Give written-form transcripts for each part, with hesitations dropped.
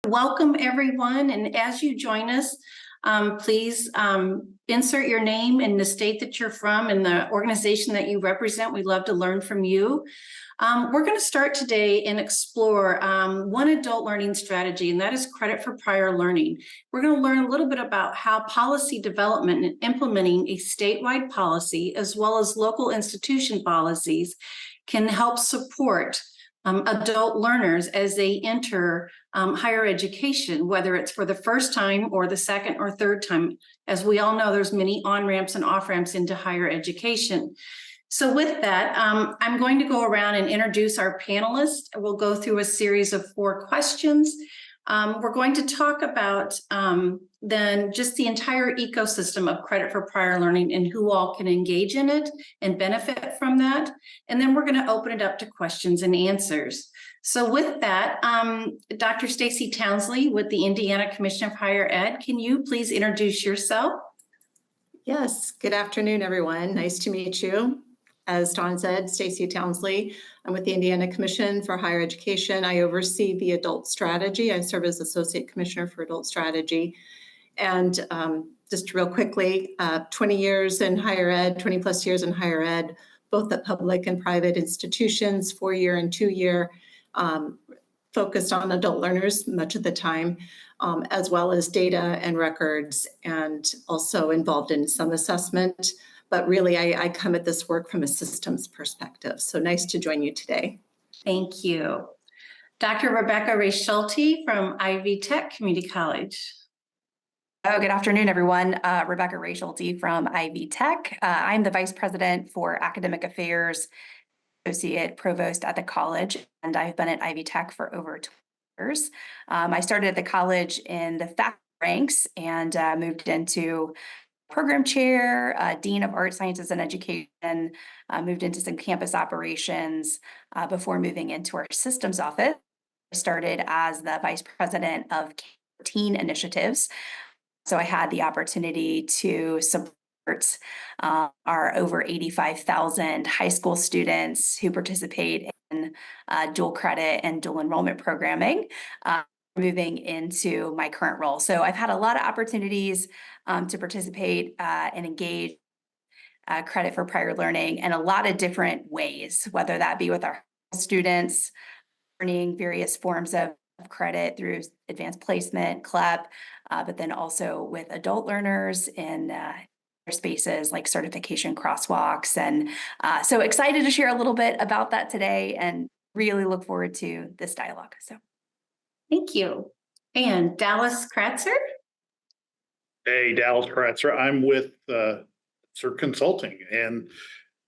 Welcome, everyone. And as you join us, please insert your name and the state that you're from and the organization that you represent. We'd love to learn from you. We're going to start today and explore one adult learning strategy, and that is credit for prior learning. We're going to learn a little bit about how policy development and implementing a statewide policy, as well as local institution policies, can help support adult learners as they enter higher education, whether it's for the first time or the second or third time. As we all know, there's many on-ramps and off-ramps into higher education. So with that, I'm going to go around and introduce our panelists. We'll go through a series of 4 questions. We're going to talk about then just the entire ecosystem of credit for prior learning and who all can engage in it and benefit from that. And then we're going to open it up to questions and answers. So with that, Dr. Stacy Townsley with the Indiana Commission of Higher Ed, can you please introduce yourself? Yes, good afternoon, everyone. Nice to meet you. As Dawn said, Stacy Townsley. I'm with the Indiana Commission for Higher Education. I oversee the adult strategy. I serve as Associate Commissioner for Adult Strategy. And just real quickly, 20 years in higher ed, 20 plus years in higher ed, both at public and private institutions, 4-year and 2-year, focused on adult learners much of the time, as well as data and records, and also involved in some assessment. But really, I come at this work from a systems perspective. So nice to join you today. Thank you. Dr. Rebecca Ray Schulte from Ivy Tech Community College. Oh, good afternoon, everyone. Rebecca Ray Schulte from Ivy Tech. I'm the Vice President for Academic Affairs, Associate Provost at the college, and I've been at Ivy Tech for over 20 years. I started at the college in the faculty ranks and moved into program chair, dean of art sciences and education, moved into some campus operations before moving into our systems office. I started as the vice president of teen initiatives. So I had the opportunity to support our over 85,000 high school students who participate in dual credit and dual enrollment programming, moving into my current role. So I've had a lot of opportunities to participate and engage credit for prior learning in a lot of different ways, whether that be with our students, earning various forms of credit through advanced placement, CLEP, but then also with adult learners in spaces like certification crosswalks. And so excited to share a little bit about that today and really look forward to this dialogue. So. Thank you. And Dallas Kratzer? Hey, Dallas Kratzer. I'm with CERT Consulting, and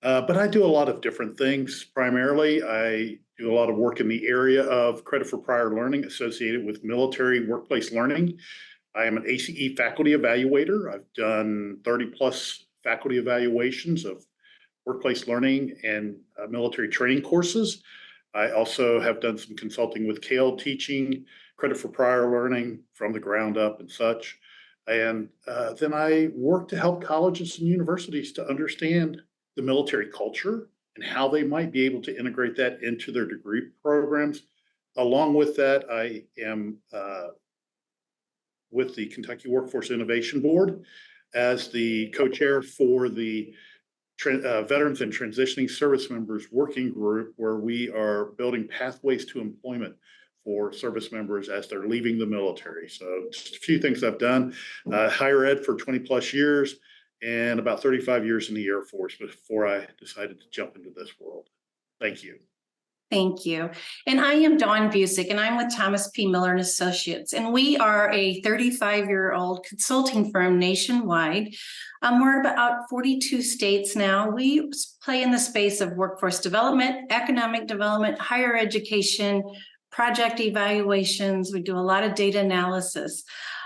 but I do a lot of different things. Primarily, I do a lot of work in the area of credit for prior learning associated with military workplace learning. I am an ACE faculty evaluator. I've done 30 plus faculty evaluations of workplace learning and military training courses. I also have done some consulting with CALE teaching, credit for prior learning from the ground up and such. And then I work to help colleges and universities to understand the military culture and how they might be able to integrate that into their degree programs. Along with that, I am with the Kentucky Workforce Innovation Board as the co-chair for the Veterans and Transitioning Service Members Working Group, where we are building pathways to employment for service members as they're leaving the military. So just a few things I've done. Higher ed for 20 plus years and about 35 years in the Air Force before I decided to jump into this world. Thank you. Thank you. And I am Dawn Busick, and I'm with Thomas P. Miller and Associates, and we are a 35-year-old consulting firm nationwide. We're about 42 states now. We play in the space of workforce development, economic development, higher education, project evaluations. We do a lot of data analysis.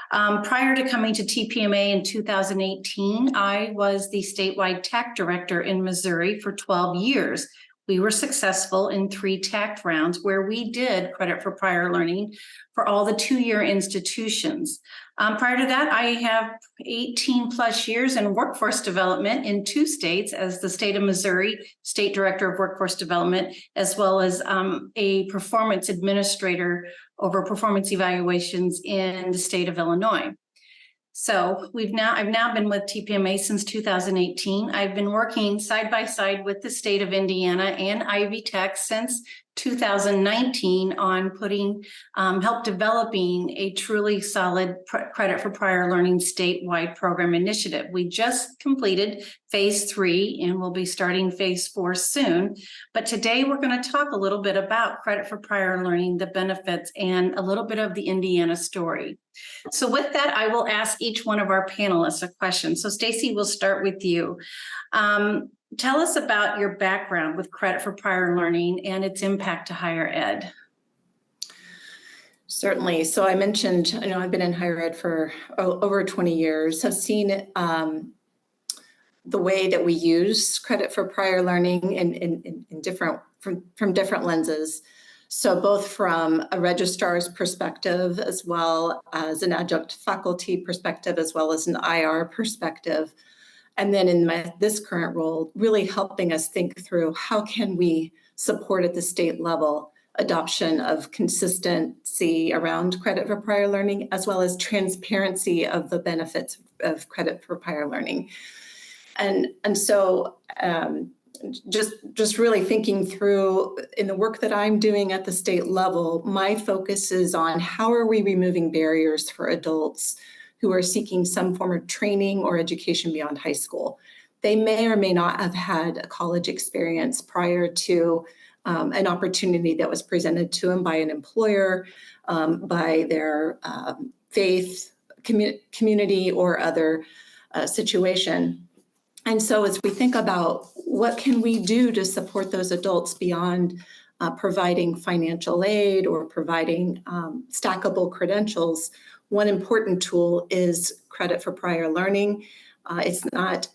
Prior to coming to TPMA in 2018, I was the statewide TAC director in Missouri for 12 years. We were successful in 3 tact rounds where we did credit for prior learning for all the 2-year institutions. Prior to that, I have 18 plus years in workforce development in 2 states as the state of Missouri State Director of Workforce Development, as well as a performance administrator over performance evaluations in the state of Illinois. So I've now been with TPMA since 2018. I've been working side by side with the state of Indiana and Ivy Tech since 2019 on help developing a truly solid credit for prior learning statewide program initiative. We just completed phase 3 and we'll be starting phase 4 soon. But today we're going to talk a little bit about credit for prior learning, the benefits, and a little bit of the Indiana story. So with that, I will ask each one of our panelists a question. So Stacy, we'll start with you. Tell us about your background with credit for prior learning and its impact to higher ed. Certainly. So I mentioned, I've been in higher ed for over 20 years. I've seen the way that we use credit for prior learning in different from different lenses. So both from a registrar's perspective, as well as an adjunct faculty perspective, as well as an IR perspective. And then in this current role, really helping us think through how can we support at the state level adoption of consistency around credit for prior learning, as well as transparency of the benefits of credit for prior learning. And so just really thinking through in the work that I'm doing at the state level, my focus is on how are we removing barriers for adults who are seeking some form of training or education beyond high school. They may or may not have had a college experience prior to an opportunity that was presented to them by an employer, by their faith, community, or other situation. And so as we think about what can we do to support those adults beyond providing financial aid or providing stackable credentials, one important tool is credit for prior learning. It's not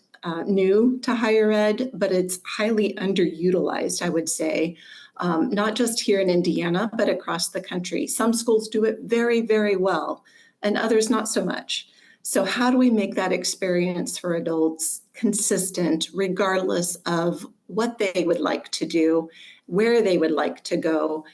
new to higher ed, but it's highly underutilized, I would say, not just here in Indiana, but across the country. Some schools do it very, very well, and others not so much. So how do we make that experience for adults consistent, regardless of what they would like to do, where they would like to go?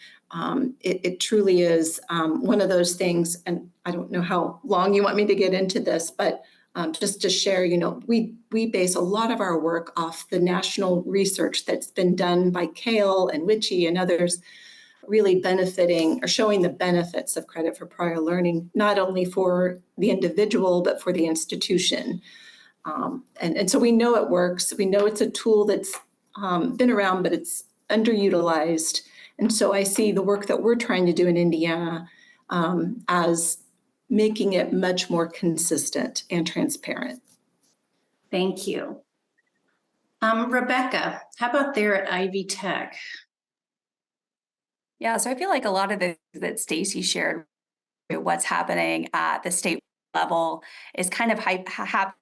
It truly is one of those things, and I don't know how long you want me to get into this, but just to share, we base a lot of our work off the national research that's been done by Kale and Witchy and others, really benefiting or showing the benefits of credit for prior learning, not only for the individual, but for the institution. And so we know it works. We know it's a tool that's been around, but it's underutilized. And so I see the work that we're trying to do in Indiana as making it much more consistent and transparent. Thank you. Rebecca, how about there at Ivy Tech? Yeah, so I feel like a lot of the that Stacy shared, what's happening at the state level is kind of happening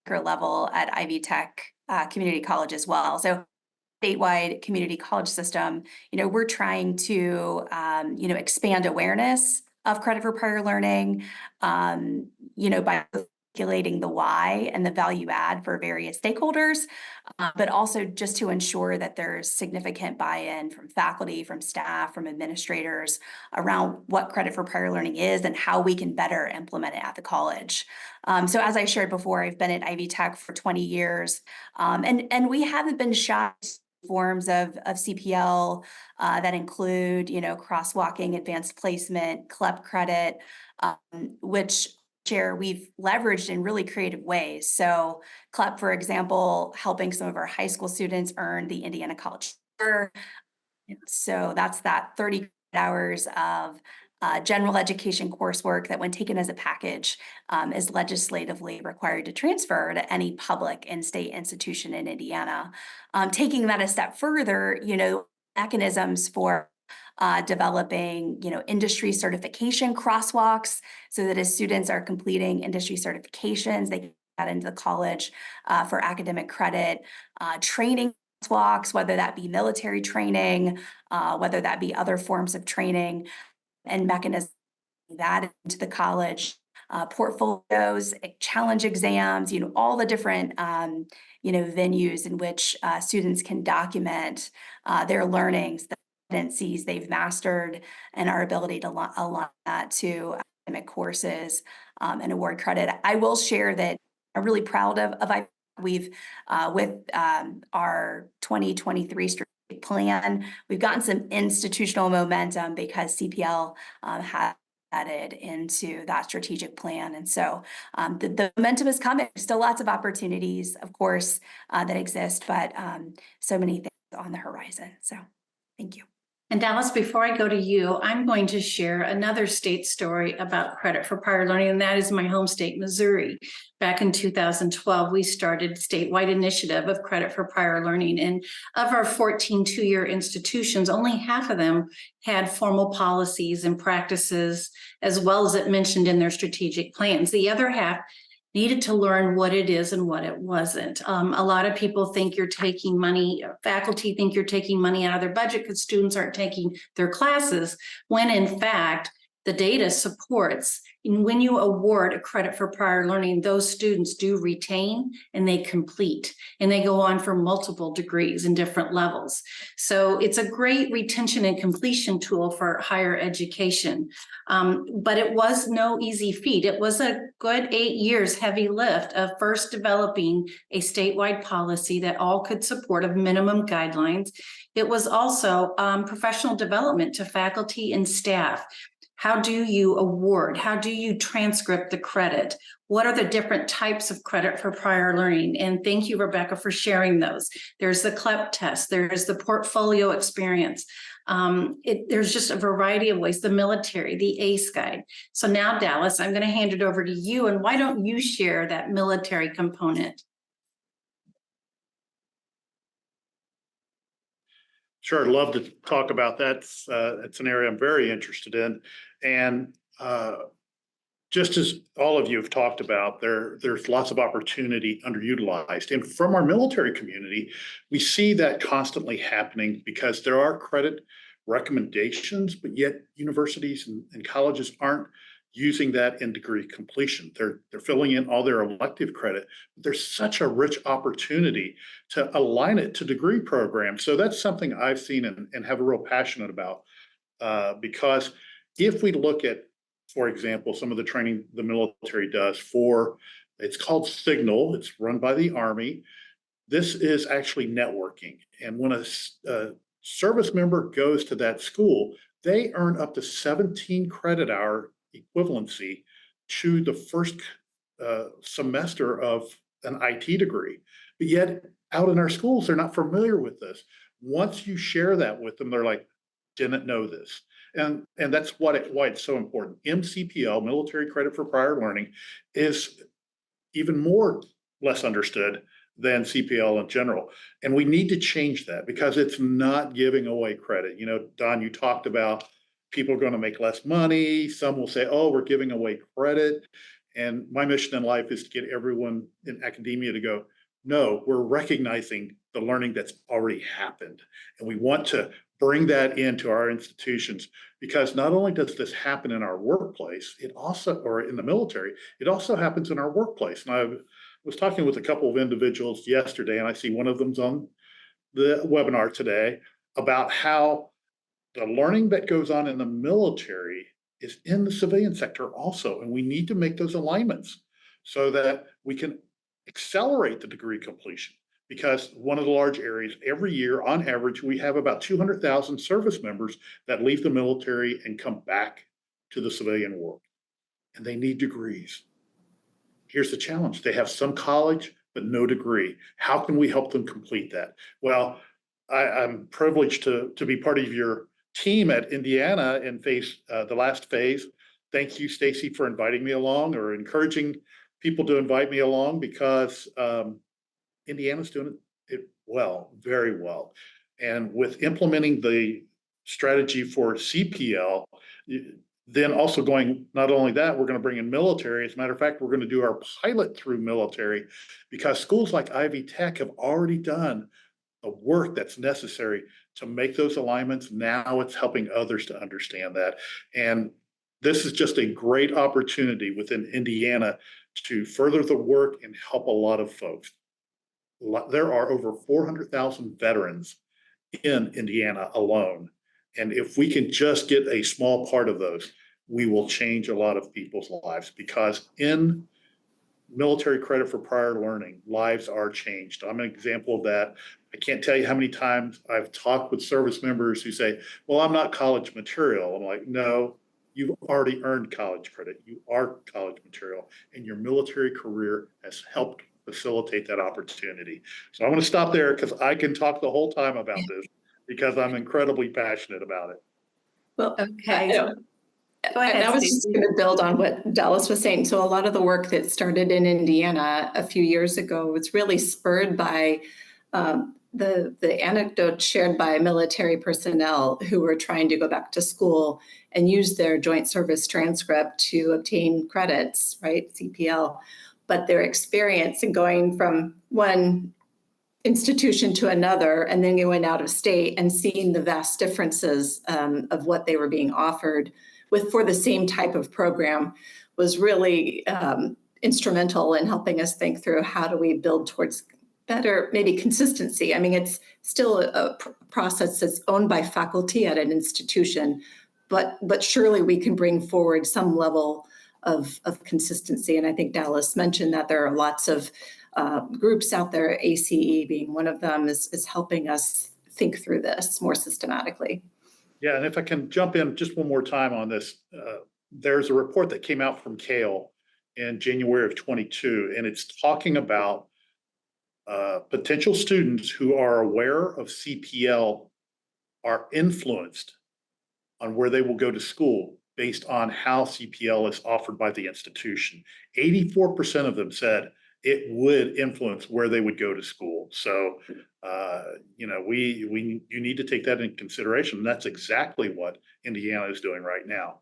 level at Ivy Tech Community College as well. So statewide community college system, we're trying to, expand awareness of credit for prior learning, by articulating the why and the value add for various stakeholders, but also just to ensure that there's significant buy-in from faculty, from staff, from administrators around what credit for prior learning is and how we can better implement it at the college. So as I shared before, I've been at Ivy Tech for 20 years, and we haven't been shy forms of CPL that include, crosswalking, advanced placement, CLEP credit, which we've leveraged in really creative ways. So CLEP, for example, helping some of our high school students earn the Indiana College. So that's that 30 hours of general education coursework that, when taken as a package, is legislatively required to transfer to any public in-state institution in Indiana. Taking that a step further, mechanisms for developing, industry certification crosswalks, so that as students are completing industry certifications, they can get into the college for academic credit, training blocks, whether that be military training, whether that be other forms of training and mechanisms that into the college, portfolios, challenge exams, all the different, venues in which students can document their learnings, the competencies they've mastered, and our ability to align that to academic courses and award credit. I will share that I'm really proud of we've with our 2023 strategic plan, we've gotten some institutional momentum because CPL has added into that strategic plan. And so the momentum is coming. There's still lots of opportunities, of course, that exist, but so many things on the horizon. So thank you. And Dallas, before I go to you, I'm going to share another state story about credit for prior learning, and that is my home state, Missouri. Back in 2012, we started a statewide initiative of credit for prior learning. And of our 14 two-year institutions, only half of them had formal policies and practices, as well as it mentioned in their strategic plans. The other half needed to learn what it is and what it wasn't. A lot of people think you're taking money, faculty think you're taking money out of their budget because students aren't taking their classes, when in fact, the data supports when you award a credit for prior learning, those students do retain and they complete, and they go on for multiple degrees in different levels. So it's a great retention and completion tool for higher education. But it was no easy feat. It was a good 8 years heavy lift of first developing a statewide policy that all could support of minimum guidelines. It was also professional development to faculty and staff. How do you award? How do you transcript the credit? What are the different types of credit for prior learning? And thank you, Rebecca, for sharing those. There's the CLEP test. There's the portfolio experience. There's just a variety of ways, the military, the ACE guide. So now, Dallas, I'm going to hand it over to you. And why don't you share that military component? Sure, I'd love to talk about that. It's an area I'm very interested in. And just as all of you have talked about, there's lots of opportunity underutilized. And from our military community, we see that constantly happening because there are credit recommendations, but yet universities and colleges aren't using that in degree completion. They're filling in all their elective credit, but there's such a rich opportunity to align it to degree programs. So that's something I've seen and have a real passionate about because if we look at, for example, some of the training the military does for, it's called Signal, it's run by the Army. This is actually networking. And when a service member goes to that school, they earn up to 17 credit hour equivalency to the first semester of an IT degree. But yet out in our schools, they're not familiar with this. Once you share that with them, they're like, didn't know this. And that's why it's so important. MCPL, Military Credit for Prior Learning, is even more less understood than CPL in general. And we need to change that because it's not giving away credit. You know, Don, you talked about people are going to make less money. Some will say, oh, we're giving away credit. And my mission in life is to get everyone in academia to go, no, we're recognizing the learning that's already happened. And we want to bring that into our institutions because not only does this happen in our workplace, it also, or in the military, it also happens in our workplace. And I was talking with a couple of individuals yesterday, and I see one of them's on the webinar today about how the learning that goes on in the military is in the civilian sector also. And we need to make those alignments so that we can accelerate the degree completion. Because one of the large areas, every year on average, we have about 200,000 service members that leave the military and come back to the civilian world. And they need degrees. Here's the challenge. They have some college, but no degree. How can we help them complete that? Well, I'm privileged to be part of your team at Indiana in the last phase. Thank you, Stacy, for inviting me along or encouraging people to invite me along because Indiana's doing it well, very well. And with implementing the strategy for CPL, then also going, not only that, we're going to bring in military. As a matter of fact, we're going to do our pilot through military because schools like Ivy Tech have already done the work that's necessary to make those alignments. Now it's helping others to understand that. And this is just a great opportunity within Indiana to further the work and help a lot of folks. There are over 400,000 veterans in Indiana alone. And if we can just get a small part of those, we will change a lot of people's lives, because in military credit for prior learning, lives are changed. I'm an example of that. I can't tell you how many times I've talked with service members who say, well, I'm not college material. I'm like, no, you've already earned college credit. You are college material, and your military career has helped facilitate that opportunity. So I'm going to stop there because I can talk the whole time about this because I'm incredibly passionate about it. Well, Okay. I Go ahead, And I was just Stacey. going to build on what Dallas was saying. So a lot of the work that started in Indiana a few years ago was really spurred by the anecdote shared by military personnel who were trying to go back to school and use their joint service transcript to obtain credits, right, CPL. But their experience in going from one institution to another and then going out of state and seeing the vast differences of what they were being offered for the same type of program was really instrumental in helping us think through how do we build towards better, maybe consistency. I mean, it's still a process that's owned by faculty at an institution, but surely we can bring forward some level of consistency. And I think Dallas mentioned that there are lots of groups out there, ACE being one of them, is helping us think through this more systematically. Yeah, and if I can jump in just one more time on this, there's a report that came out from Kale in January of 22, and it's talking about potential students who are aware of CPL are influenced on where they will go to school based on how CPL is offered by the institution. 84% of them said it would influence where they would go to school. So, you need to take that into consideration. And that's exactly what Indiana is doing right now.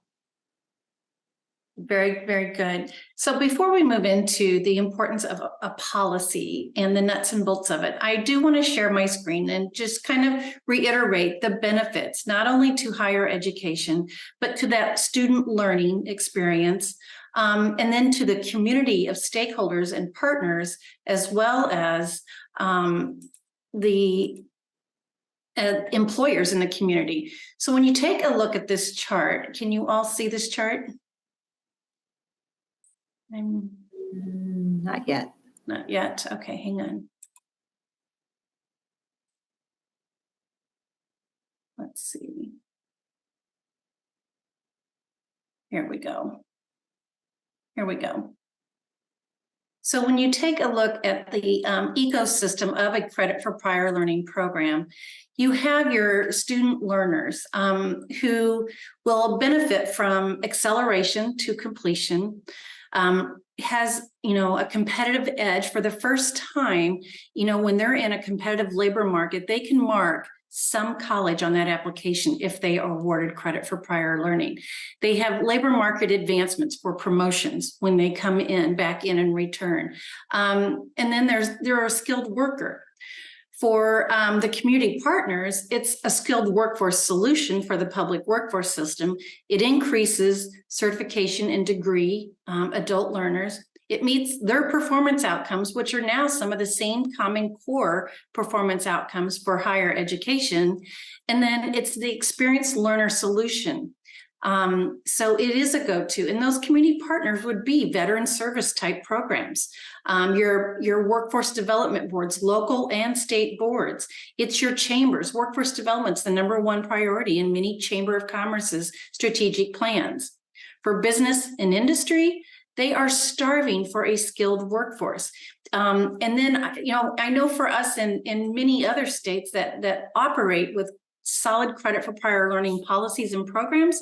Very, very good. So before we move into the importance of a policy and the nuts and bolts of it, I do want to share my screen and just kind of reiterate the benefits, not only to higher education, but to that student learning experience, and then to the community of stakeholders and partners, as well as the employers in the community. So when you take a look at this chart, can you all see this chart? Not yet. Not yet. Okay, hang on. Let's see. Here we go. Here we go. So when you take a look at the ecosystem of a credit for prior learning program, you have your student learners who will benefit from acceleration to completion, has, a competitive edge for the first time. When they're in a competitive labor market, they can mark some college on that application if they are awarded credit for prior learning. They have labor market advancements for promotions when they come in, back in and return. And then they're a skilled worker. For the community partners, it's a skilled workforce solution for the public workforce system. It increases certification and degree adult learners. It meets their performance outcomes, which are now some of the same common core performance outcomes for higher education. And then it's the experienced learner solution. So it is a go-to, and those community partners would be veteran service type programs, your workforce development boards, local and state boards. It's your chambers. Workforce development's the #1 priority in many Chamber of Commerce's strategic plans. For business and industry, they are starving for a skilled workforce. And then, I know for us and in many other states that operate with solid credit for prior learning policies and programs,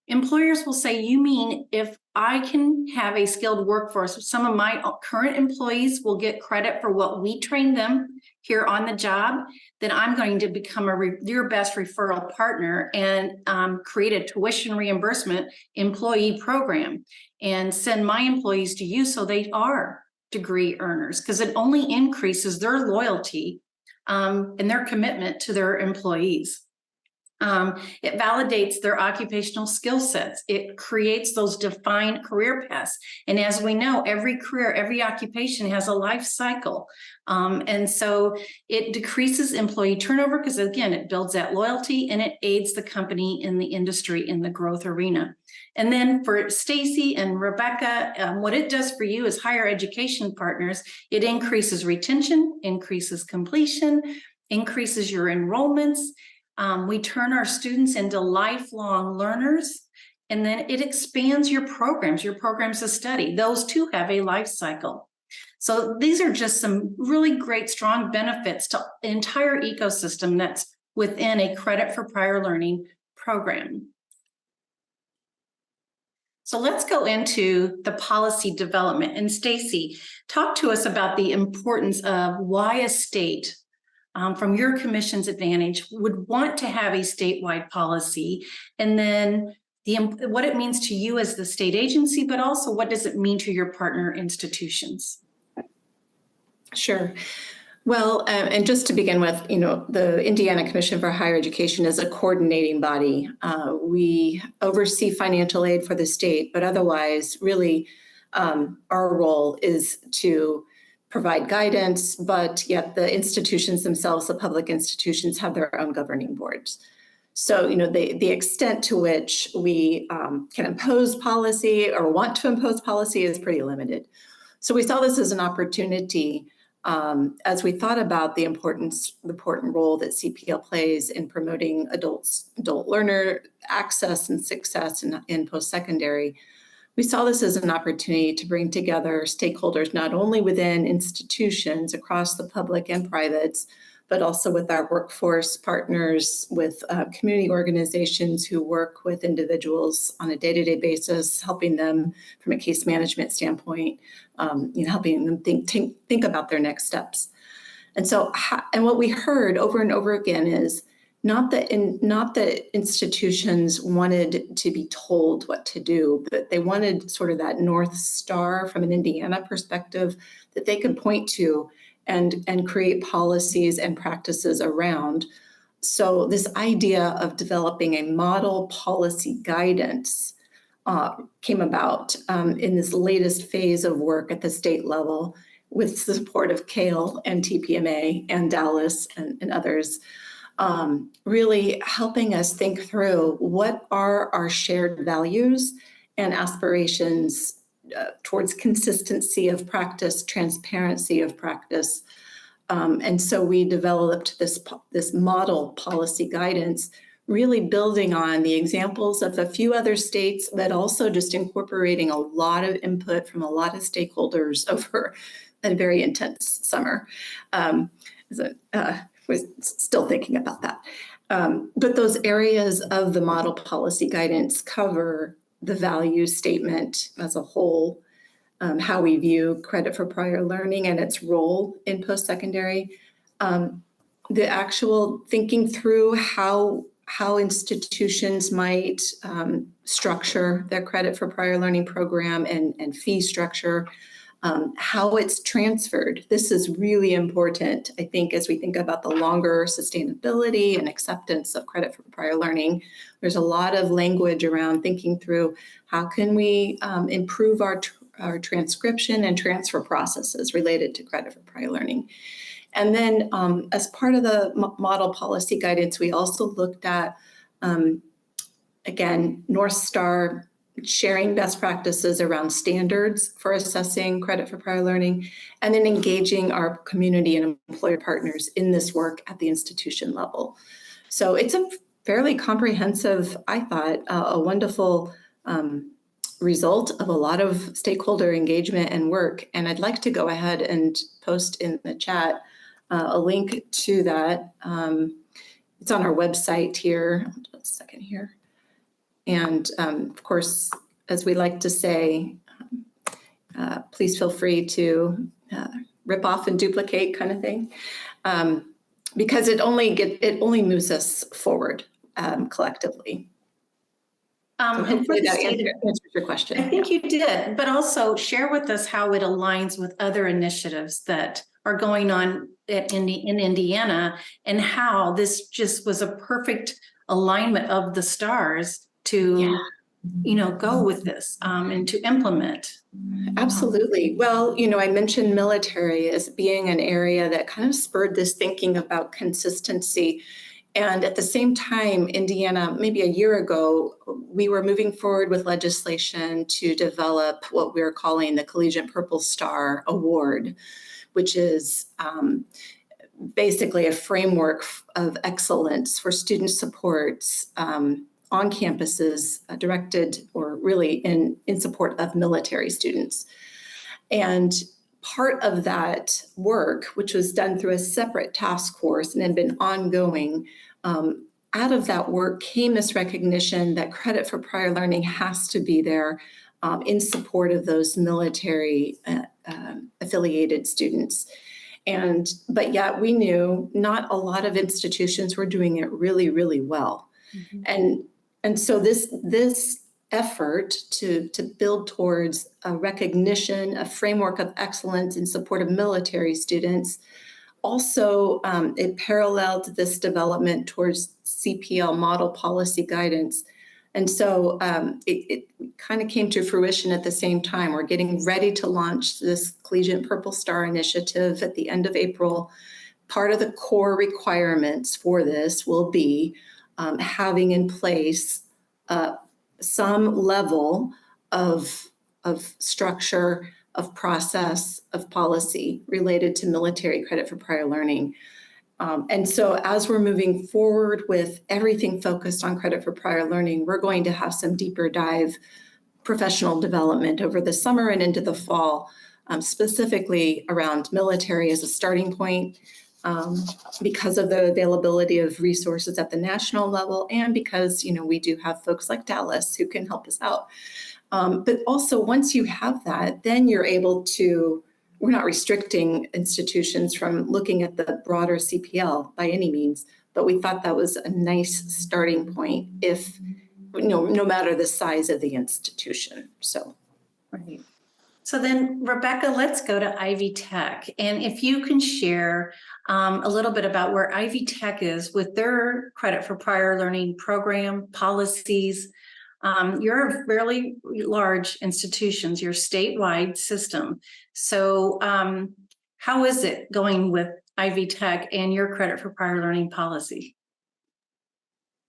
employers will say, you mean if I can have a skilled workforce, some of my current employees will get credit for what we train them here on the job, then I'm going to become your best referral partner and create a tuition reimbursement employee program and send my employees to you so they are degree earners, because it only increases their loyalty and their commitment to their employees. It validates their occupational skill sets. It creates those defined career paths. And as we know, every career, every occupation has a life cycle. And so it decreases employee turnover because, again, it builds that loyalty and it aids the company in the industry in the growth arena. And then for Stacy and Rebecca, what it does for you as higher education partners, it increases retention, increases completion, increases your enrollments. We turn our students into lifelong learners, and then it expands your programs of study. Those too have a life cycle. So these are just some really great, strong benefits to the entire ecosystem that's within a credit for prior learning program. So let's go into the policy development. And Stacy, talk to us about the importance of why a state, from your commission's advantage, would want to have a statewide policy, and then what it means to you as the state agency, but also what does it mean to your partner institutions? Sure. Well, and just to begin with, the Indiana Commission for Higher Education is a coordinating body. We oversee financial aid for the state, but otherwise, really, our role is to provide guidance, but yet the institutions themselves, the public institutions, have their own governing boards. So, the extent to which we can impose policy or want to impose policy is pretty limited. So we saw this as an opportunity as we thought about the important role that CPL plays in promoting adult learner access and success in post-secondary. We saw this as an opportunity to bring together stakeholders, not only within institutions across the public and privates, but also with our workforce partners, with community organizations who work with individuals on a day-to-day basis, helping them from a case management standpoint, helping them think about their next steps. And so, and what we heard over and over again is not that institutions wanted to be told what to do, but they wanted sort of that North Star from an Indiana perspective that they could point to and create policies and practices around. So this idea of developing a model policy guidance came about in this latest phase of work at the state level with the support of CALE and TPMA and Dallas and others, really helping us think through what are our shared values and aspirations towards consistency of practice, transparency of practice. And so we developed this model policy guidance, really building on the examples of a few other states, but also just incorporating a lot of input from a lot of stakeholders over a very intense summer. Was still thinking about that. But those areas of the model policy guidance cover the value statement as a whole, how we view credit for prior learning and its role in post-secondary, the actual thinking through how institutions might structure their credit for prior learning program and fee structure, how it's transferred. This is really important, I think, as we think about the longer sustainability and acceptance of credit for prior learning. There's a lot of language around thinking through how can we improve our transcription and transfer processes related to credit for prior learning. And then as part of the model policy guidance, we also looked at, again, North Star, sharing best practices around standards for assessing credit for prior learning, and then engaging our community and employer partners in this work at the institution level. So it's a fairly comprehensive, I thought, a wonderful result of a lot of stakeholder engagement and work. And I'd like to go ahead and post in the chat a link to that. It's on our website here. Hold on a second here. And of course, as we like to say, please feel free to rip off and duplicate kind of thing, because it only moves us forward collectively. So hopefully that answers your question. I think you did, but also share with us how it aligns with other initiatives that are going on in Indiana, and how this just was a perfect alignment of the stars to, go with this and to implement. Absolutely. Well, I mentioned military as being an area that kind of spurred this thinking about consistency. And at the same time, Indiana, maybe a year ago, we were moving forward with legislation to develop what we're calling the Collegiate Purple Star Award, which is basically a framework of excellence for student supports on campuses directed or really in support of military students. And part of that work, which was done through a separate task force and had been ongoing, out of that work came this recognition that credit for prior learning has to be there in support of those military affiliated students. But yet we knew not a lot of institutions were doing it really, really well. And so this effort to build towards a recognition, a framework of excellence in support of military students, also it paralleled this development towards CPL model policy guidance. And so it kind of came to fruition at the same time. We're getting ready to launch this Collegiate Purple Star initiative at the end of April. Part of the core requirements for this will be having in place some level of structure, of process, of policy related to military credit for prior learning. And so as we're moving forward with everything focused on credit for prior learning, we're going to have some deeper dive professional development over the summer and into the fall, specifically around military as a starting point, because of the availability of resources at the national level, and because we do have folks like Dallas who can help us out. But also once you have that, then you're able to, we're not restricting institutions from looking at the broader CPL by any means, but we thought that was a nice starting point if, no matter the size of the institution. So. Right. So then, Rebecca, let's go to Ivy Tech. And if you can share a little bit about where Ivy Tech is with their credit for prior learning program policies. You're a fairly large institutions, you're a statewide system. So how is it going with Ivy Tech and your credit for prior learning policy?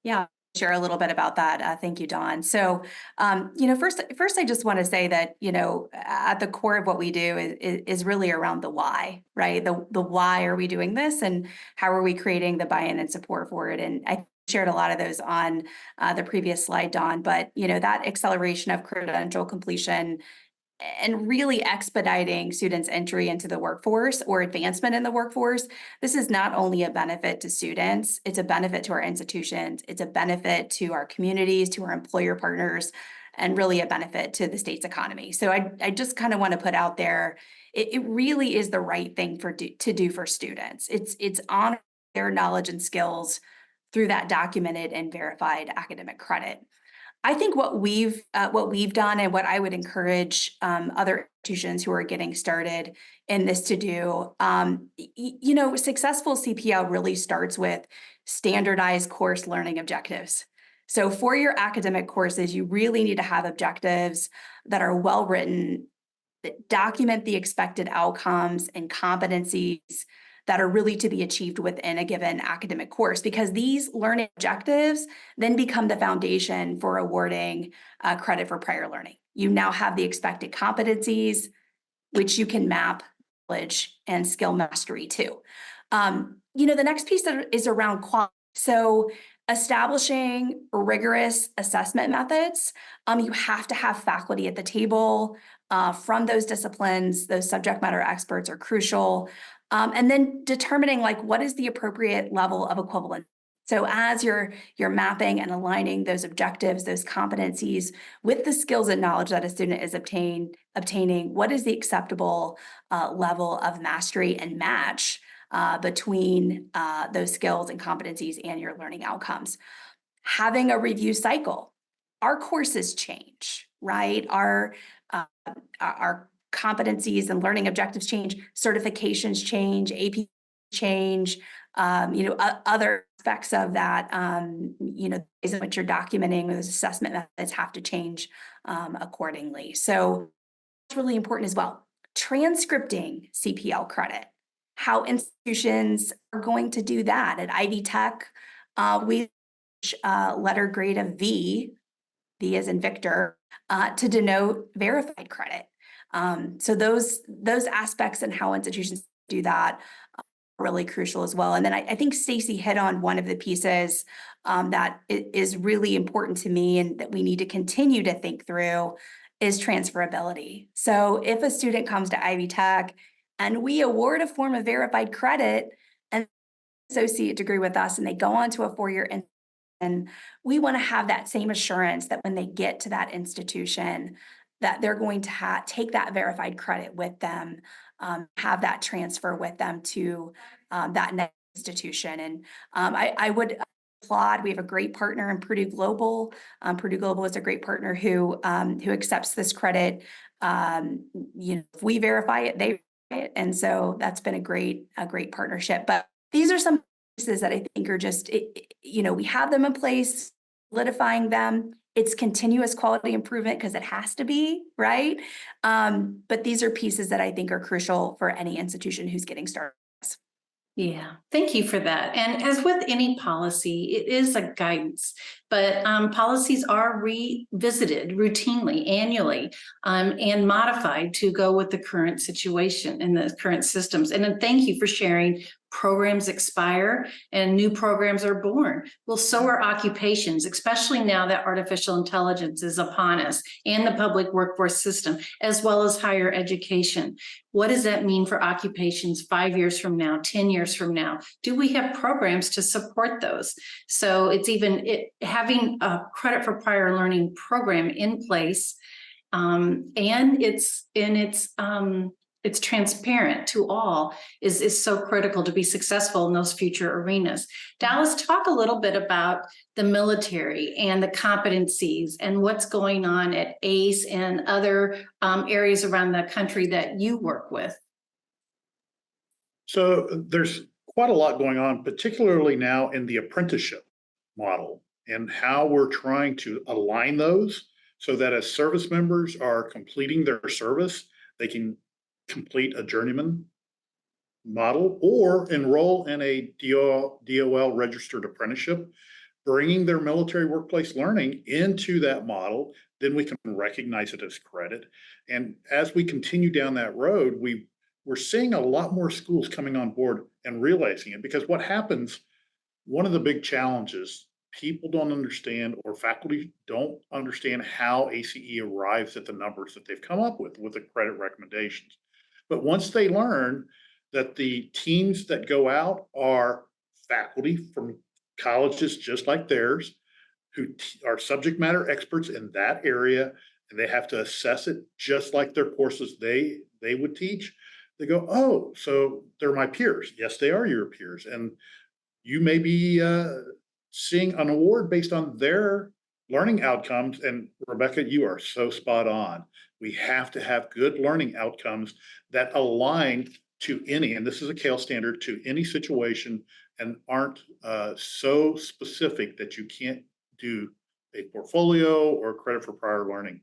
Yeah, share a little bit about that. Thank you, Dawn. So, first, I just want to say that, at the core of what we do is really around the why, right? The why are we doing this, and how are we creating the buy-in and support for it? And I shared a lot of those on the previous slide, Dawn. But that acceleration of credential completion and really expediting students' entry into the workforce or advancement in the workforce. This is not only a benefit to students, it's a benefit to our institutions, it's a benefit to our communities, to our employer partners, and really a benefit to the state's economy. So I just kind of want to put out there, it really is the right thing to do for students. It's honoring their knowledge and skills through that documented and verified academic credit. I think what we've done, and what I would encourage other institutions who are getting started in this to do, successful CPL really starts with standardized course learning objectives. So for your academic courses, you really need to have objectives that are well written, that document the expected outcomes and competencies that are really to be achieved within a given academic course, because these learning objectives then become the foundation for awarding credit for prior learning. You now have the expected competencies, which you can map knowledge and skill mastery to. The next piece is around quality. So establishing rigorous assessment methods, you have to have faculty at the table from those disciplines. Those subject matter experts are crucial. And then determining what is the appropriate level of equivalence. So as you're mapping and aligning those objectives, those competencies with the skills and knowledge that a student is obtaining, what is the acceptable level of mastery and match between those skills and competencies and your learning outcomes? Having a review cycle. Our courses change, right? Our competencies and learning objectives change, certifications change, AP change, other aspects of that, the ways in which you're documenting those assessment methods have to change accordingly. So it's really important as well. Transcripting CPL credit, how institutions are going to do that. At Ivy Tech, we letter grade of V as in Victor, to denote verified credit. So those aspects and how institutions do that are really crucial as well. And then I think Stacy hit on one of the pieces that is really important to me and that we need to continue to think through is transferability. So if a student comes to Ivy Tech and we award a form of verified credit and associate degree with us and they go on to a 4-year, and we want to have that same assurance that when they get to that institution, that they're going to take that verified credit with them, have that transfer with them to that next institution. And I would applaud. We have a great partner in Purdue Global. Purdue Global is a great partner who accepts this credit. If we verify it, they verify it, and so that's been a great partnership. But these are some pieces that I think are just, we have them in place, solidifying them. It's continuous quality improvement because it has to be, right? But these are pieces that I think are crucial for any institution who's getting started. Yeah, thank you for that. And as with any policy, it is a guidance, but policies are revisited routinely, annually, and modified to go with the current situation and the current systems. And then thank you for sharing. Programs expire and new programs are born. Well, so are occupations, especially now that artificial intelligence is upon us and the public workforce system, as well as higher education. What does that mean for occupations 5 years from now, 10 years from now? Do we have programs to support those? So it's having a credit for prior learning program in place, and it's transparent to all is so critical to be successful in those future arenas. Dallas, talk a little bit about the military and the competencies and what's going on at ACE and other areas around the country that you work with. So there's quite a lot going on, particularly now in the apprenticeship model and how we're trying to align those so that as service members are completing their service, they can complete a journeyman model or enroll in a DOL registered apprenticeship, bringing their military workplace learning into that model. Then we can recognize it as credit. And as we continue down that road, we're seeing a lot more schools coming on board and realizing it, because what happens, one of the big challenges, people don't understand or faculty don't understand how ACE arrives at the numbers that they've come up with the credit recommendations. But once they learn that the teams that go out are faculty from colleges just like theirs, who are subject matter experts in that area, and they have to assess it just like their courses they would teach, they go, oh, so they're my peers. Yes, they are your peers. And you may be seeing an award based on their learning outcomes. And Rebecca, you are so spot on. We have to have good learning outcomes that align to any, and this is a CALE standard, to any situation, and aren't so specific that you can't do a portfolio or credit for prior learning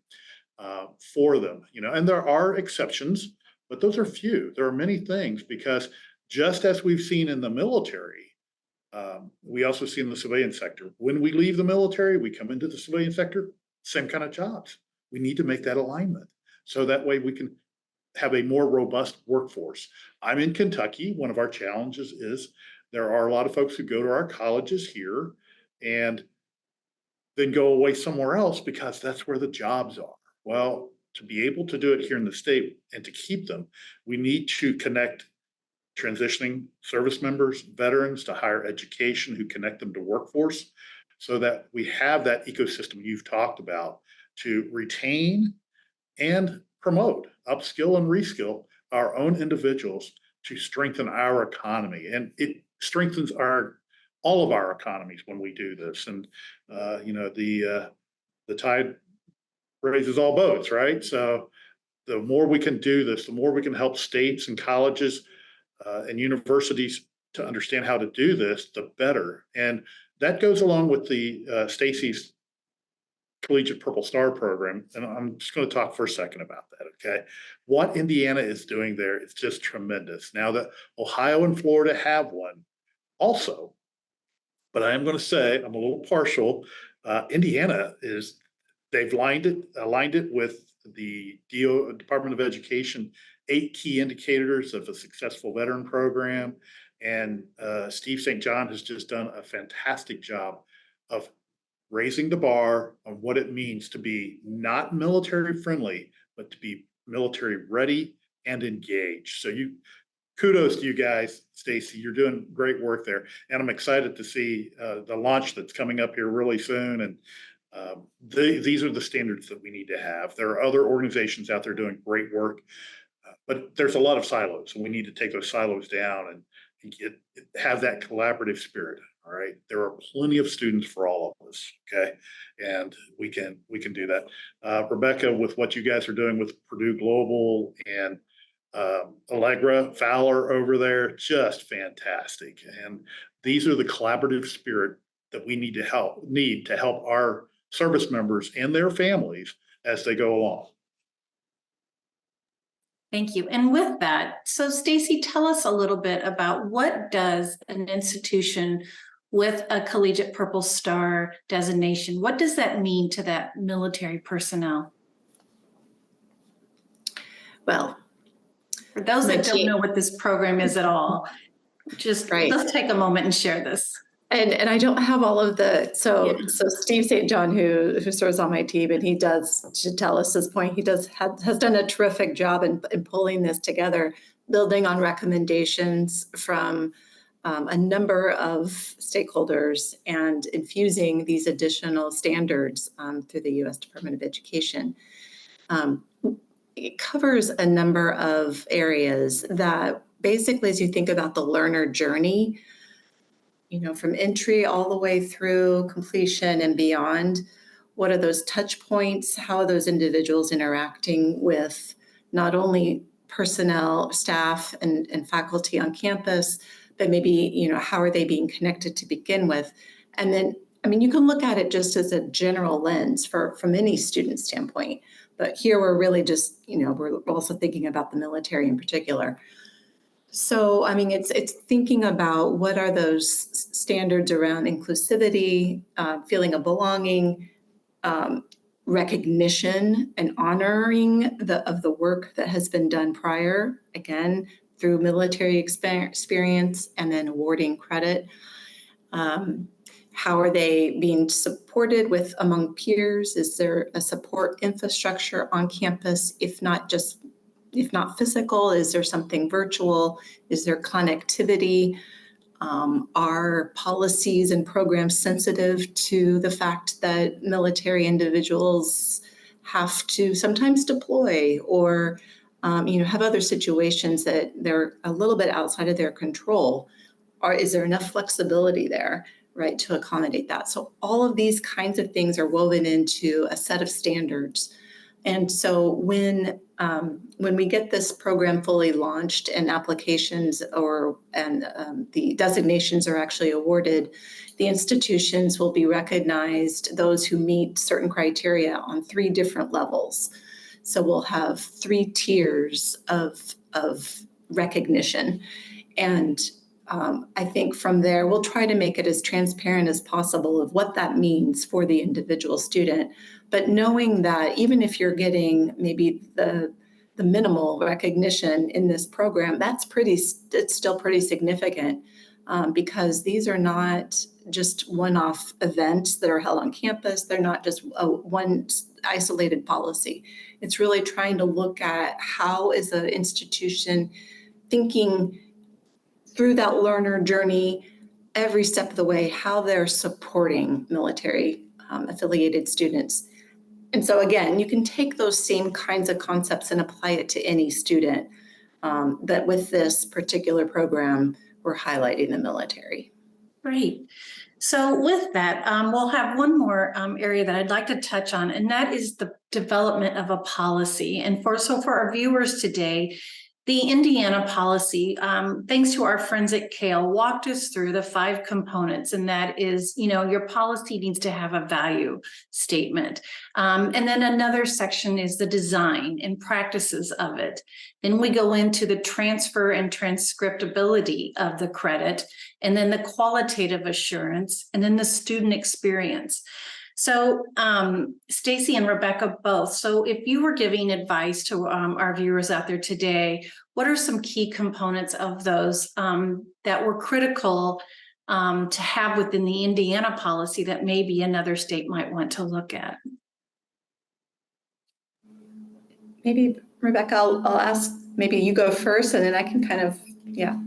for them. And there are exceptions, but those are few. There are many things, because just as we've seen in the military, we also see in the civilian sector. When we leave the military, we come into the civilian sector, same kind of jobs. We need to make that alignment so that way we can have a more robust workforce. I'm in Kentucky. One of our challenges is there are a lot of folks who go to our colleges here and then go away somewhere else because that's where the jobs are. Well, to be able to do it here in the state and to keep them, we need to connect transitioning service members, veterans to higher education who connect them to workforce, so that we have that ecosystem you've talked about to retain and promote, upskill and reskill our own individuals to strengthen our economy. And it strengthens all of our economies when we do this. And the tide raises all boats, right? So the more we can do this, the more we can help states and colleges and universities to understand how to do this, the better. And that goes along with the Stacy's Collegiate Purple Star program. And I'm just going to talk for a second about that, okay? What Indiana is doing there is just tremendous. Now that Ohio and Florida have one also, but I am going to say, I'm a little partial, Indiana is, they've aligned it with the Department of Education, 8 key indicators of a successful veteran program. And Steve St. John has just done a fantastic job of raising the bar on what it means to be not military friendly, but to be military ready and engaged. So kudos to you guys, Stacy. You're doing great work there. And I'm excited to see the launch that's coming up here really soon. And these are the standards that we need to have. There are other organizations out there doing great work, but there's a lot of silos, and we need to take those silos down and have that collaborative spirit. All right, there are plenty of students for all of us. Okay, and we can do that. Rebecca, with what you guys are doing with Purdue Global and Allegra Fowler over there, just fantastic. And these are the collaborative spirit that we need to help our service members and their families as they go along. Thank you. And with that, so Stacy, tell us a little bit about what does an institution with a Collegiate Purple Star designation, what does that mean to that military personnel? Well, for those that don't know what this program is at all, just let's take a moment and share this. And I don't have all of so Steve St. John, who serves on my team, and he does, to tell us his point, has done a terrific job in pulling this together, building on recommendations from a number of stakeholders and infusing these additional standards through the U.S. Department of Education. It covers a number of areas that basically, as you think about the learner journey, from entry all the way through completion and beyond, what are those touch points? How are those individuals interacting with not only personnel, staff, and faculty on campus, but maybe, how are they being connected to begin with? And then, you can look at it just as a general lens from any student standpoint, but here we're really just, we're also thinking about the military in particular. So, it's thinking about what are those standards around inclusivity, feeling of belonging, recognition and honoring of the work that has been done prior, again, through military experience, and then awarding credit. How are they being supported among peers? Is there a support infrastructure on campus, if not physical? Is there something virtual? Is there connectivity? Are policies and programs sensitive to the fact that military individuals have to sometimes deploy or have other situations that they're a little bit outside of their control? Or is there enough flexibility there, right, to accommodate that? So all of these kinds of things are woven into a set of standards. And so when we get this program fully launched and applications the designations are actually awarded, the institutions will be recognized, those who meet certain criteria, on 3 different levels. So we'll have 3 tiers of recognition. And I think from there, we'll try to make it as transparent as possible of what that means for the individual student. But knowing that even if you're getting maybe the minimal recognition in this program, it's still pretty significant because these are not just one-off events that are held on campus. They're not just one isolated policy. It's really trying to look at how is the institution thinking through that learner journey every step of the way, how they're supporting military affiliated students. And so again, you can take those same kinds of concepts and apply it to any student, but with this particular program, we're highlighting the military. Great. So with that, we'll have one more area that I'd like to touch on, and that is the development of a policy. And for our viewers today, the Indiana policy, thanks to our friends at Kale, walked us through the 5 components, and that is, your policy needs to have a value statement. And then another section is the design and practices of it. Then we go into the transfer and transcriptability of the credit, and then the qualitative assurance, and then the student experience. So Stacy and Rebecca both. So if you were giving advice to our viewers out there today, what are some key components of those that were critical to have within the Indiana policy that maybe another state might want to look at? Maybe, Rebecca, I'll ask, maybe you go first and then I can kind of, yeah.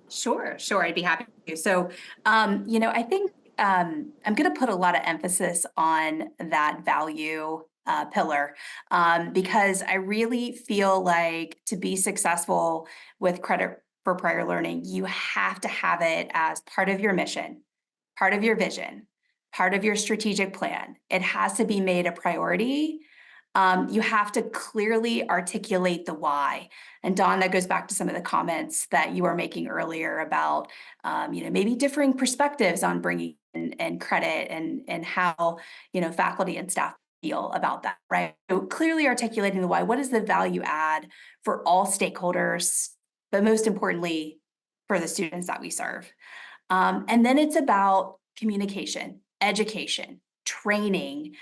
Sure, I'd be happy to. So, I think I'm going to put a lot of emphasis on that value pillar because I really feel like to be successful with credit for prior learning, you have to have it as part of your mission, part of your vision, part of your strategic plan. It has to be made a priority. You have to clearly articulate the why. And Dawn, that goes back to some of the comments that you were making earlier about, maybe differing perspectives on bringing in credit and how, faculty and staff feel about that, right? So clearly articulating the why. What is the value add for all stakeholders, but most importantly, for the students that we serve? And then it's about communication, education, training,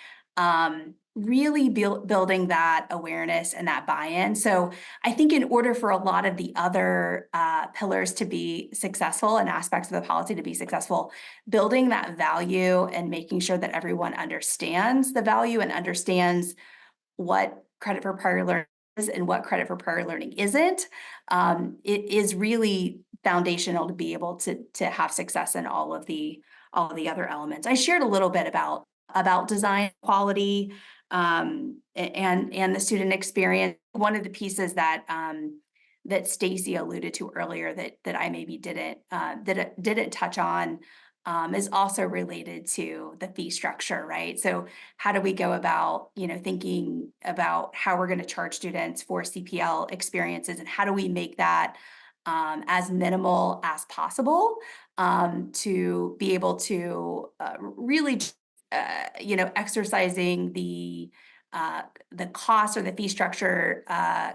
really building that awareness and that buy-in. So I think in order for a lot of the other pillars to be successful and aspects of the policy to be successful, building that value and making sure that everyone understands the value and understands what credit for prior learning is and what credit for prior learning isn't, it is really foundational to be able to have success in all of the other elements. I shared a little bit about design quality and the student experience. One of the pieces that that Stacy alluded to earlier that I maybe didn't touch on is also related to the fee structure, right? So how do we go about, thinking about how we're going to charge students for CPL experiences, and how do we make that as minimal as possible to be able to really exercising the cost or the fee structure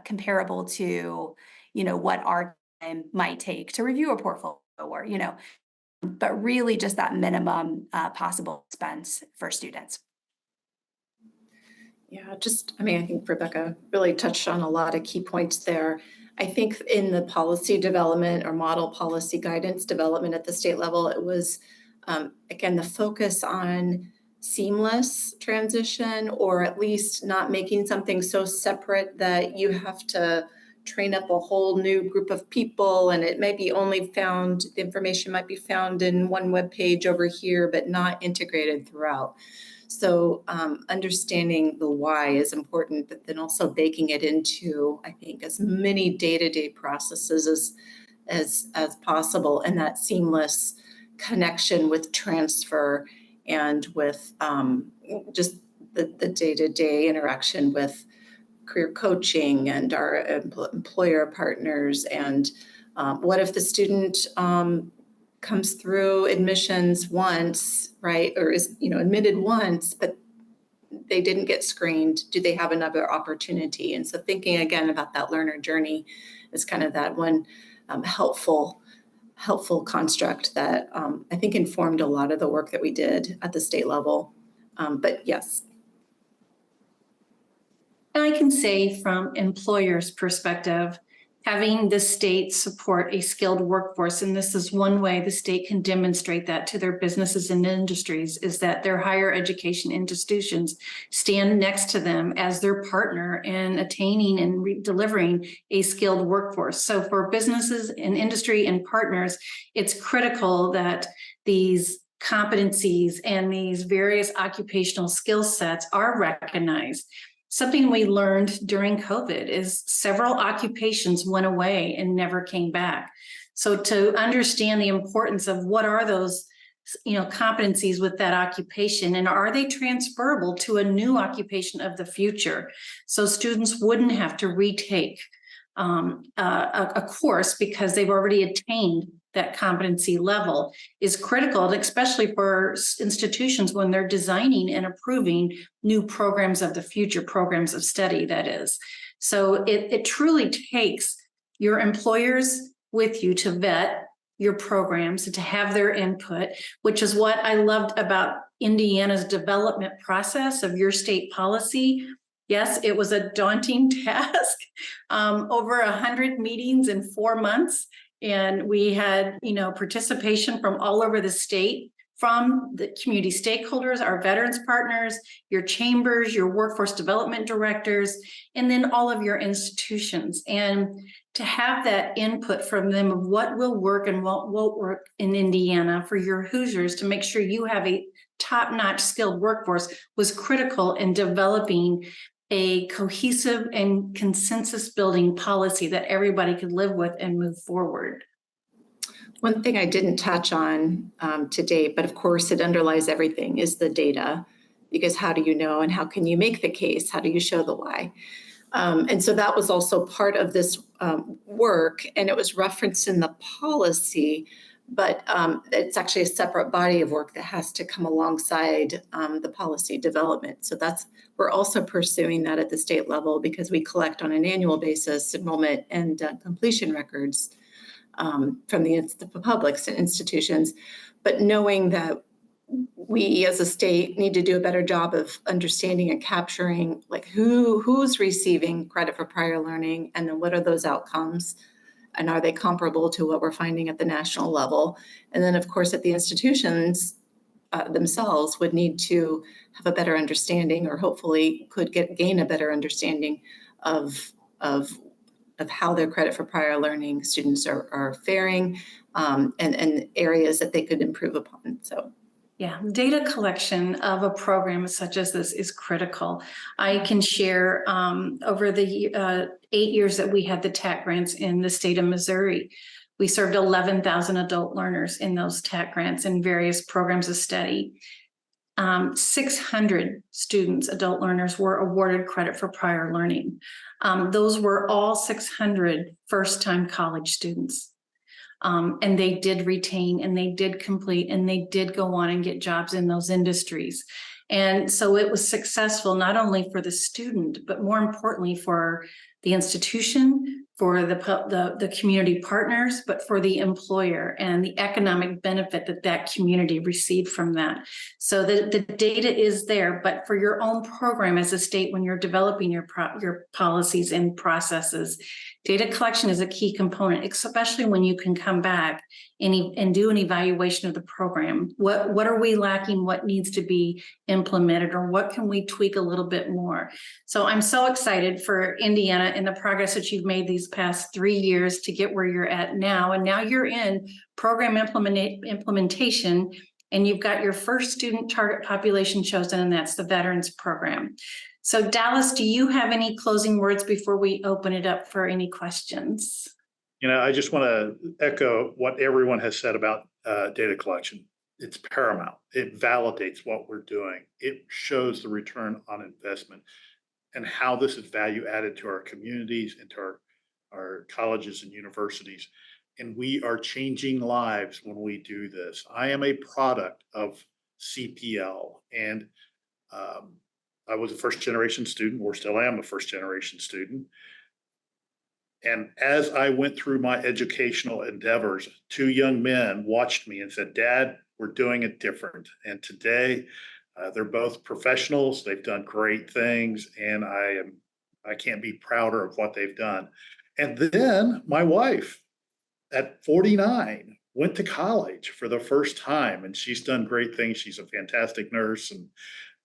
comparable to, what our time might take to review a portfolio or, but really just that minimum possible expense for students. Yeah, I think Rebecca really touched on a lot of key points there. I think in the policy development or model policy guidance development at the state level, it was, again, the focus on seamless transition, or at least not making something so separate that you have to train up a whole new group of people, and it may be the information might be found in one web page over here, but not integrated throughout. So understanding the why is important, but then also baking it into, I think, as many day-to-day processes as possible, and that seamless connection with transfer and with just the day-to-day interaction with career coaching and our employer partners. And what if the student comes through admissions once, right, or is admitted once, but they didn't get screened? Do they have another opportunity? And so thinking again about that learner journey is kind of that one helpful construct that I think informed a lot of the work that we did at the state level. But yes. I can say from employers' perspective, having the state support a skilled workforce, and this is one way the state can demonstrate that to their businesses and industries, is that their higher education institutions stand next to them as their partner in attaining and delivering a skilled workforce. So for businesses and industry and partners, it's critical that these competencies and these various occupational skill sets are recognized. Something we learned during COVID is several occupations went away and never came back. So to understand the importance of what are those competencies with that occupation, and are they transferable to a new occupation of the future? So students wouldn't have to retake a course because they've already attained that competency level is critical, especially for institutions when they're designing and approving new programs of the future, programs of study, that is. So it truly takes your employers with you to vet your programs and to have their input, which is what I loved about Indiana's development process of your state policy. Yes, it was a daunting task, over 100 meetings in 4 months. And we had, participation from all over the state, from the community stakeholders, our veterans partners, your chambers, your workforce development directors, and then all of your institutions. And to have that input from them of what will work and what won't work in Indiana for your Hoosiers to make sure you have a top-notch skilled workforce was critical in developing a cohesive and consensus building policy that everybody could live with and move forward. One thing I didn't touch on to date, but of course it underlies everything, is the data. Because how do you know and how can you make the case? How do you show the why? And so that was also part of this work, and it was referenced in the policy, but it's actually a separate body of work that has to come alongside the policy development. So we're also pursuing that at the state level because we collect on an annual basis enrollment and completion records from the public institutions, but knowing that we as a state need to do a better job of understanding and capturing like who's receiving credit for prior learning, and then what are those outcomes, and are they comparable to what we're finding at the national level? And then of course at the institutions themselves would need to have a better understanding, or hopefully could gain a better understanding of how their credit for prior learning students are faring, and areas that they could improve upon. So. Yeah, data collection of a program such as this is critical. I can share over the 8 years that we had the TAC grants in the state of Missouri, we served 11,000 adult learners in those TAC grants in various programs of study. 600 students, adult learners, were awarded credit for prior learning. Those were all 600 first-time college students. And they did retain, and they did complete, and they did go on and get jobs in those industries. And so it was successful not only for the student, but more importantly for the institution, for the community partners, but for the employer and the economic benefit that community received from that. So the data is there, but for your own program as a state, when you're developing your policies and processes, data collection is a key component, especially when you can come back and do an evaluation of the program. What are we lacking? What needs to be implemented, or what can we tweak a little bit more? So I'm so excited for Indiana and the progress that you've made these past 3 years to get where you're at now. And now you're in program implementation, and you've got your first student target population chosen, and that's the veterans program. So Dallas, do you have any closing words before we open it up for any questions? I just want to echo what everyone has said about data collection. It's paramount. It validates what we're doing. It shows the return on investment and how this is value added to our communities and to our colleges and universities. And we are changing lives when we do this. I am a product of CPL, and I was a first generation student, or still am a first generation student. And as I went through my educational endeavors, 2 young men watched me and said, "Dad, we're doing it different." And today they're both professionals. They've done great things, and I can't be prouder of what they've done. And then my wife at 49 went to college for the first time, and she's done great things. She's a fantastic nurse, and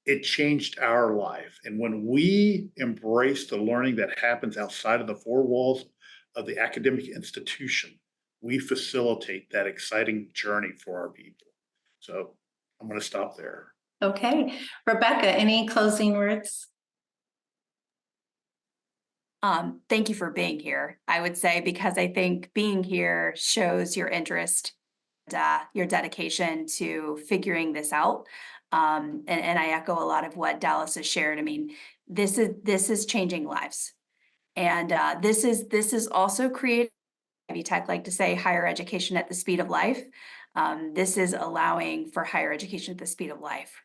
it changed our life. And when we embrace the learning that happens outside of the 4 walls of the academic institution, we facilitate that exciting journey for our people. So I'm going to stop there. Okay. Rebecca, any closing words? Thank you for being here, I would say, because I think being here shows your interest your dedication to figuring this out. And I echo a lot of what Dallas has shared. I mean, this is changing lives. And this is also creating, Ivy Tech like to say, higher education at the speed of life. This is allowing for higher education at the speed of life.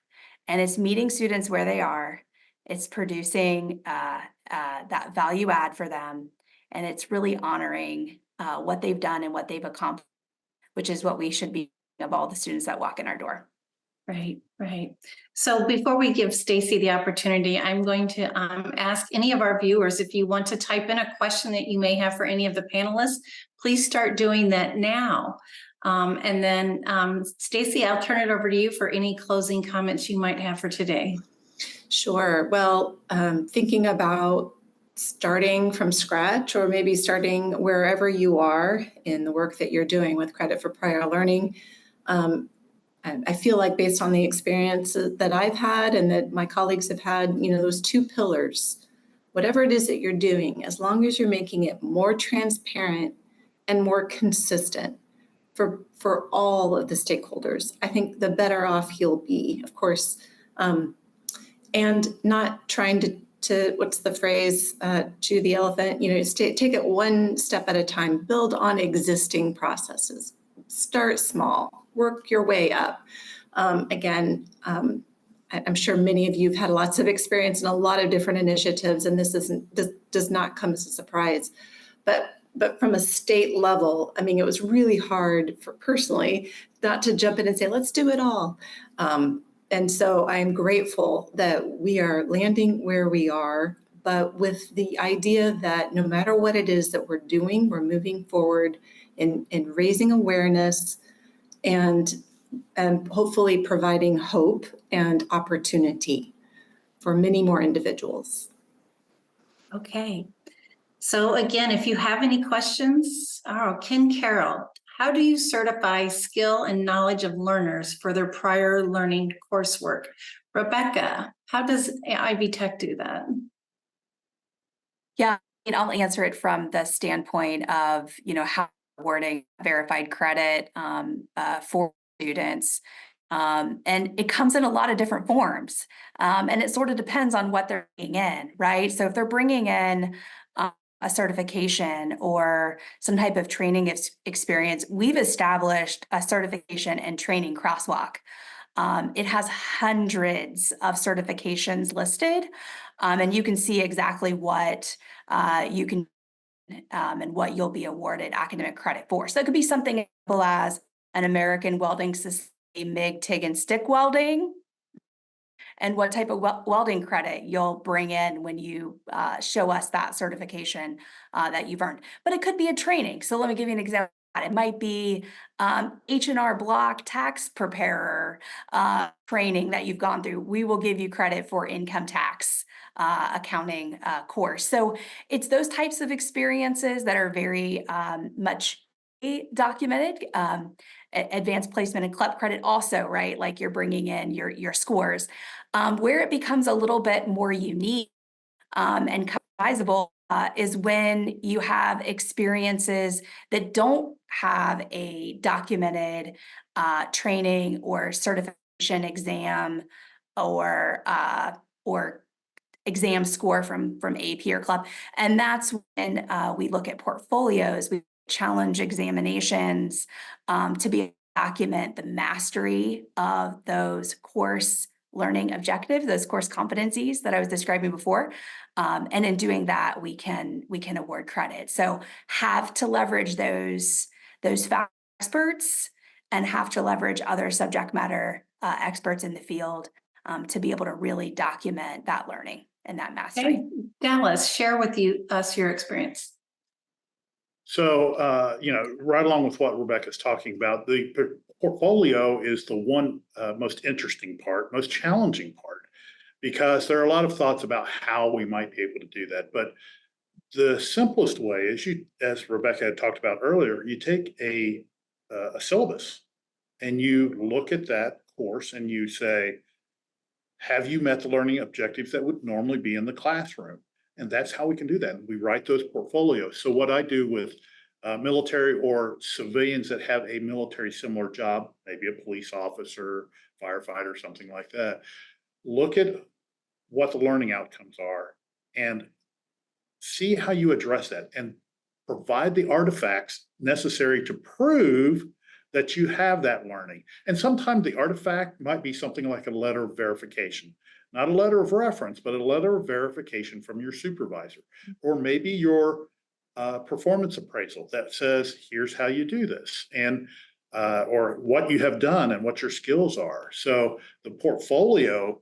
And it's meeting students where they are. It's producing that value add for them. And it's really honoring what they've done and what they've accomplished, which is what we should be of all the students that walk in our door. Right, right. So before we give Stacy the opportunity, I'm going to ask any of our viewers, if you want to type in a question that you may have for any of the panelists, please start doing that now. And then Stacy, I'll turn it over to you for any closing comments you might have for today. Sure. Well, thinking about starting from scratch, or maybe starting wherever you are in the work that you're doing with credit for prior learning. And I feel like, based on the experience that I've had and that my colleagues have had, those two pillars, whatever it is that you're doing, as long as you're making it more transparent and more consistent for all of the stakeholders, I think the better off you'll be, of course. And not trying to what's the phrase, chew the elephant, take it one step at a time, build on existing processes, start small, work your way up. Again, I'm sure many of you have had lots of experience in a lot of different initiatives, and this does not come as a surprise. But from a state level, I mean, it was really hard for personally not to jump in and say, let's do it all. And so I'm grateful that we are landing where we are, but with the idea that no matter what it is that we're doing, we're moving forward in raising awareness and hopefully providing hope and opportunity for many more individuals. Okay. So again, if you have any questions, Ken Carroll, how do you certify skill and knowledge of learners for their prior learning coursework? Rebecca, how does Ivy Tech do that? Yeah, I'll answer it from the standpoint of, how awarding verified credit for students. And it comes in a lot of different forms. And it sort of depends on what they're bringing in, right? So if they're bringing in a certification or some type of training experience, we've established a certification and training crosswalk. It has hundreds of certifications listed, and you can see exactly what you can and what you'll be awarded academic credit for. So it could be something as simple as an American Welding Society MIG, TIG, and stick welding, and what type of welding credit you'll bring in when you show us that certification that you've earned. But it could be a training. So let me give you an example. It might be H&R Block tax preparer training that you've gone through. We will give you credit for income tax accounting course. So it's those types of experiences that are very much documented. Advanced placement and CLEP credit also, right? Like you're bringing in your scores. Where it becomes a little bit more unique and customizable is when you have experiences that don't have a documented training or certification exam or exam score from AP or CLEP. And that's when we look at portfolios. We challenge examinations to be able to document the mastery of those course learning objectives, those course competencies that I was describing before. And in doing that, we can award credit. So have to leverage those fact experts and have to leverage other subject matter experts in the field to be able to really document that learning and that mastery. Okay. Dallas, share with us your experience. So, right along with what Rebecca's talking about, the portfolio is the one most interesting part, most challenging part, because there are a lot of thoughts about how we might be able to do that. But the simplest way is, as Rebecca had talked about earlier, you take a syllabus and you look at that course and you say, have you met the learning objectives that would normally be in the classroom? And that's how we can do that. We write those portfolios. So what I do with military or civilians that have a military similar job, maybe a police officer, firefighter, something like that. Look at what the learning outcomes are and see how you address that and provide the artifacts necessary to prove that you have that learning. And sometimes the artifact might be something like a letter of verification, not a letter of reference, but a letter of verification from your supervisor, or maybe your performance appraisal that says, here's how you do this, and or what you have done and what your skills are. So the portfolio,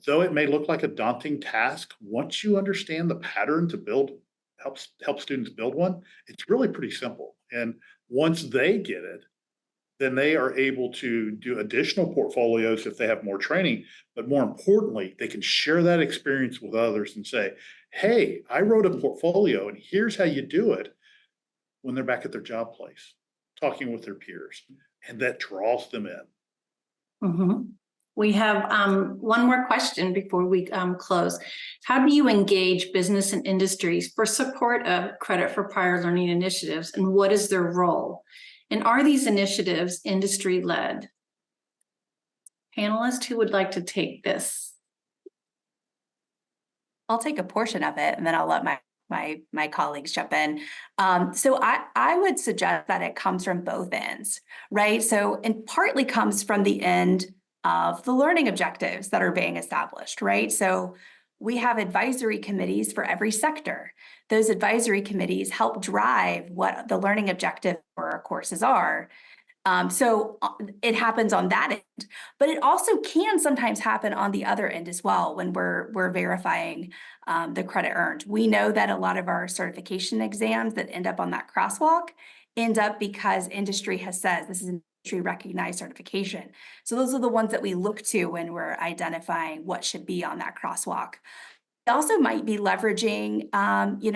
though it may look like a daunting task, once you understand the pattern to build, help students build one, it's really pretty simple. And once they get it, then they are able to do additional portfolios if they have more training. But more importantly, they can share that experience with others and say, hey, I wrote a portfolio and here's how you do it when they're back at their job place, talking with their peers. And that draws them in. Mhm. We have one more question before we close. How do you engage business and industries for support of credit for prior learning initiatives, and what is their role? And are these initiatives industry-led? Panelists, who would like to take this? I'll take a portion of it and then I'll let my colleagues jump in. So I would suggest that it comes from both ends, right? So it partly comes from the end of the learning objectives that are being established, right? So we have advisory committees for every sector. Those advisory committees help drive what the learning objective for our courses are. So it happens on that end, but it also can sometimes happen on the other end as well when we're verifying the credit earned. We know that a lot of our certification exams that end up on that crosswalk end up because industry has said this is an industry recognized certification. So those are the ones that we look to when we're identifying what should be on that crosswalk. Also might be leveraging,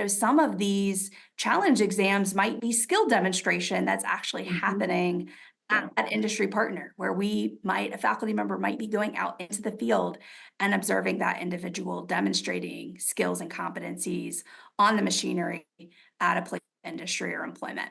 some of these challenge exams might be skill demonstration that's actually happening at an industry partner, where a faculty member might be going out into the field and observing that individual demonstrating skills and competencies on the machinery at a place of industry or employment.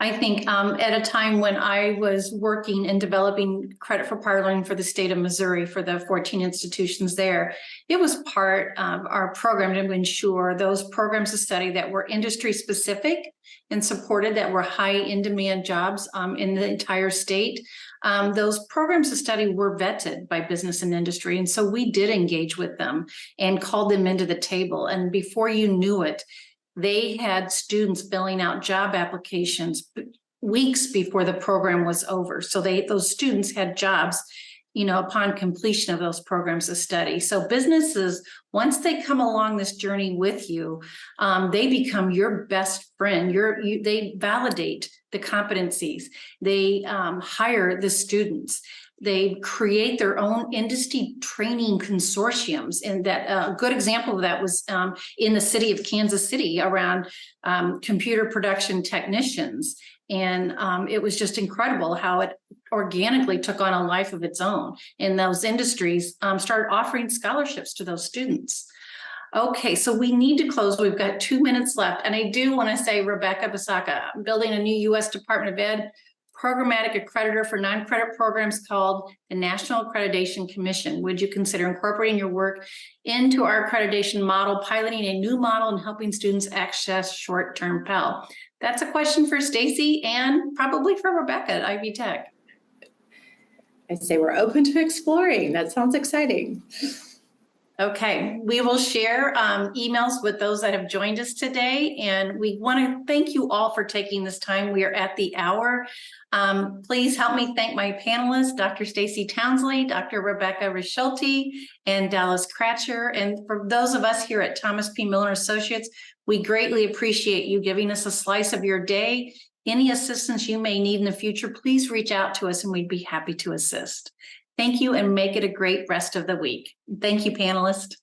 I think at a time when I was working and developing credit for prior learning for the state of Missouri for the 14 institutions there, it was part of our program to ensure those programs of study that were industry specific and supported, that were high in demand jobs in the entire state. Those programs of study were vetted by business and industry. And so we did engage with them and called them into the table. And before you knew it, they had students filling out job applications weeks before the program was over. So those students had jobs, upon completion of those programs of study. So businesses, once they come along this journey with you, they become your best friend. They validate the competencies. They hire the students. They create their own industry training consortiums. And that a good example of that was in the city of Kansas City around computer production technicians. And it was just incredible how it organically took on a life of its own. And those industries started offering scholarships to those students. Okay, so we need to close. We've got 2 minutes left. And I do want to say, Rebecca Basaka, building a new U.S. Department of Ed programmatic accreditor for non-credit programs called the National Accreditation Commission. Would you consider incorporating your work into our accreditation model, piloting a new model, and helping students access short-term Pell? That's a question for Stacy and probably for Rebecca at Ivy Tech. I say we're open to exploring. That sounds exciting. Okay, we will share emails with those that have joined us today, and we want to thank you all for taking this time. We are at the hour. Please help me thank my panelists, Dr. Stacy Townsley, Dr. Rebecca Rischulte, and Dallas Kratcher. And for those of us here at Thomas P. Miller Associates, we greatly appreciate you giving us a slice of your day. Any assistance you may need in the future, please reach out to us and we'd be happy to assist. Thank you, and make it a great rest of the week. Thank you, panelists.